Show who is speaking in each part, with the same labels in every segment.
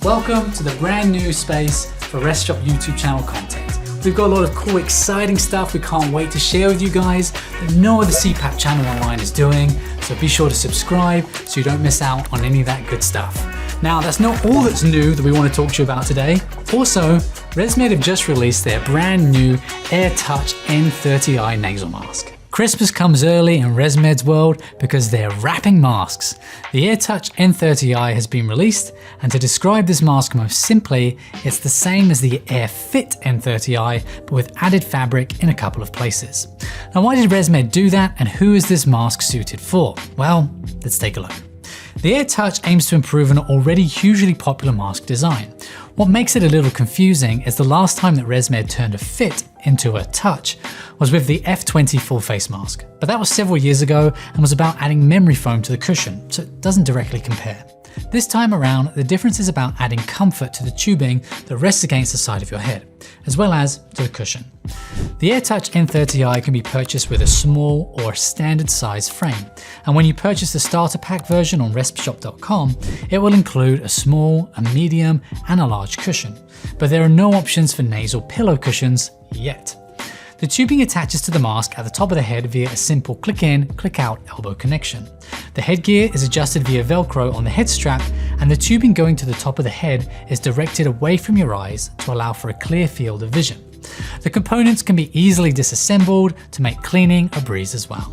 Speaker 1: Welcome to the brand new space for RespShop YouTube channel content. We've got a lot of cool, exciting stuff we can't wait to share with you guys that no other CPAP channel online is doing, so be sure to subscribe so you don't miss out on any of that good stuff. Now, that's not all that's new that we want to talk to you about today. Also, ResMed have just released their brand new AirTouch N30i Nasal mask. Christmas comes early in ResMed's world because they're wrapping masks. The AirTouch N30i has been released, and to describe this mask most simply, it's the same as the AirFit N30i, but with added fabric in a couple of places. Now, why did ResMed do that, and who is this mask suited for? Well, let's take a look. The AirTouch aims to improve an already hugely popular mask design. What makes it a little confusing is the last time that ResMed turned a fit into a touch was with the F20 full face mask. But that was several years ago and was about adding memory foam to the cushion, so it doesn't directly compare. This time around, the difference is about adding comfort to the tubing that rests against the side of your head, as well as to the cushion. The AirTouch N30i can be purchased with a small or standard size frame, and when you purchase the starter pack version on RespShop.com, it will include a small, a medium, and a large cushion, but there are no options for nasal pillow cushions yet. The tubing attaches to the mask at the top of the head via a simple click-in, click-out elbow connection. The headgear is adjusted via Velcro on the head strap, and the tubing going to the top of the head is directed away from your eyes to allow for a clear field of vision. The components can be easily disassembled to make cleaning a breeze as well.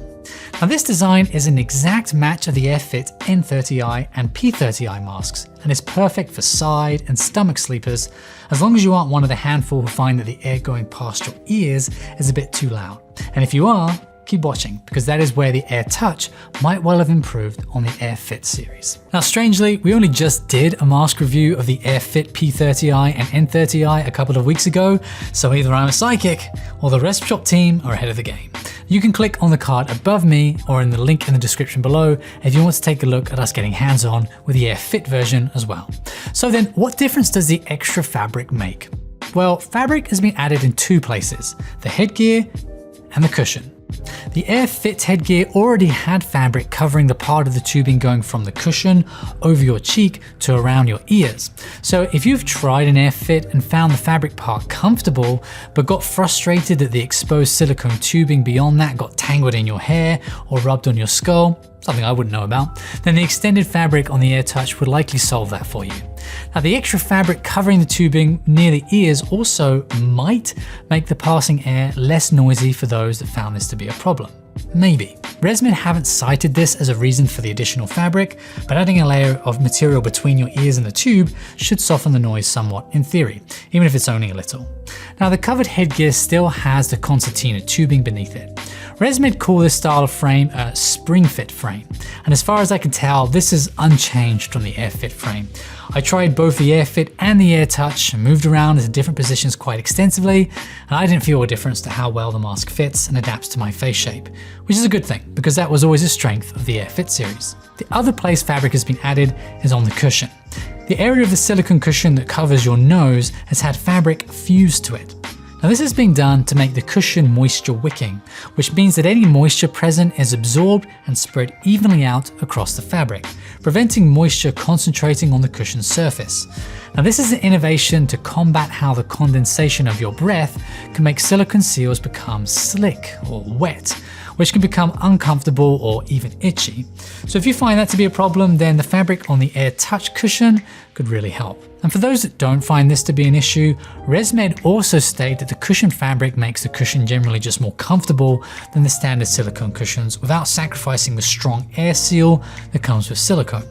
Speaker 1: Now, this design is an exact match of the AirFit N30i and P30i masks, and is perfect for side and stomach sleepers, as long as you aren't one of the handful who find that the air going past your ears is a bit too loud. And if you are, keep watching, because that is where the AirTouch might well have improved on the AirFit series. Now, strangely, we only just did a mask review of the AirFit P30i and N30i a couple of weeks ago, so either I'm a psychic or the RespShop team are ahead of the game. You can click on the card above me or in the link in the description below if you want to take a look at us getting hands-on with the AirFit version as well. So then, what difference does the extra fabric make? Well, fabric has been added in two places, the headgear and the cushion. The AirFit headgear already had fabric covering the part of the tubing going from the cushion over your cheek to around your ears. So if you've tried an AirFit and found the fabric part comfortable, but got frustrated that the exposed silicone tubing beyond that got tangled in your hair or rubbed on your skull, something I wouldn't know about, then the extended fabric on the AirTouch would likely solve that for you. Now, the extra fabric covering the tubing near the ears also might make the passing air less noisy for those that found this to be a problem. Maybe. ResMed haven't cited this as a reason for the additional fabric, but adding a layer of material between your ears and the tube should soften the noise somewhat in theory, even if it's only a little. Now, the covered headgear still has the concertina tubing beneath it. ResMed call this style of frame a spring fit frame, and as far as I can tell, this is unchanged from the AirFit frame. I tried both the AirFit and the AirTouch and moved around into different positions quite extensively, and I didn't feel a difference to how well the mask fits and adapts to my face shape, which is a good thing because that was always a strength of the AirFit series. The other place fabric has been added is on the cushion. The area of the silicone cushion that covers your nose has had fabric fused to it. Now, this has been done to make the cushion moisture wicking, which means that any moisture present is absorbed and spread evenly out across the fabric, preventing moisture concentrating on the cushion's surface. Now, this is an innovation to combat how the condensation of your breath can make silicone seals become slick or wet, which can become uncomfortable or even itchy. So if you find that to be a problem, then the fabric on the AirTouch cushion could really help. And for those that don't find this to be an issue, ResMed also state that the cushion fabric makes the cushion generally just more comfortable than the standard silicone cushions without sacrificing the strong air seal that comes with silicone.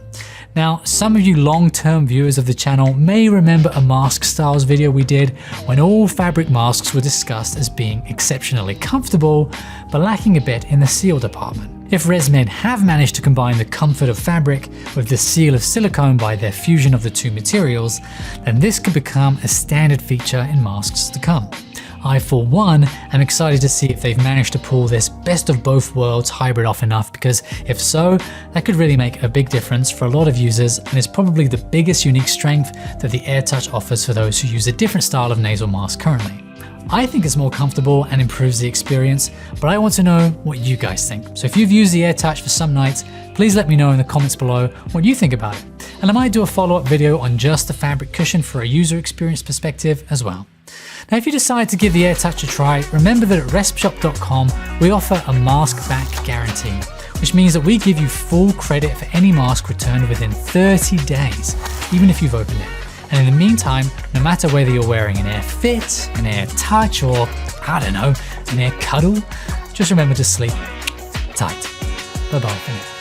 Speaker 1: Now, some of you long-term viewers of the channel may remember a mask styles video we did when all fabric masks were discussed as being exceptionally comfortable, but lacking a bit in the seal department. If ResMed have managed to combine the comfort of fabric with the seal of silicone by their fusion of the two materials, then this could become a standard feature in masks to come. I, for one, am excited to see if they've managed to pull this best of both worlds hybrid off enough, because if so, that could really make a big difference for a lot of users, and is probably the biggest unique strength that the AirTouch offers for those who use a different style of nasal mask currently. I think it's more comfortable and improves the experience, but I want to know what you guys think. So if you've used the AirTouch for some nights, please let me know in the comments below what you think about it. And I might do a follow-up video on just the fabric cushion for a user experience perspective as well. Now, if you decide to give the AirTouch a try, remember that at RespShop.com, we offer a mask back guarantee, which means that we give you full credit for any mask returned within 30 days, even if you've opened it. And in the meantime, no matter whether you're wearing an AirFit, an AirTouch, or I don't know, an AirCuddle, just remember to sleep tight. Bye-bye for now.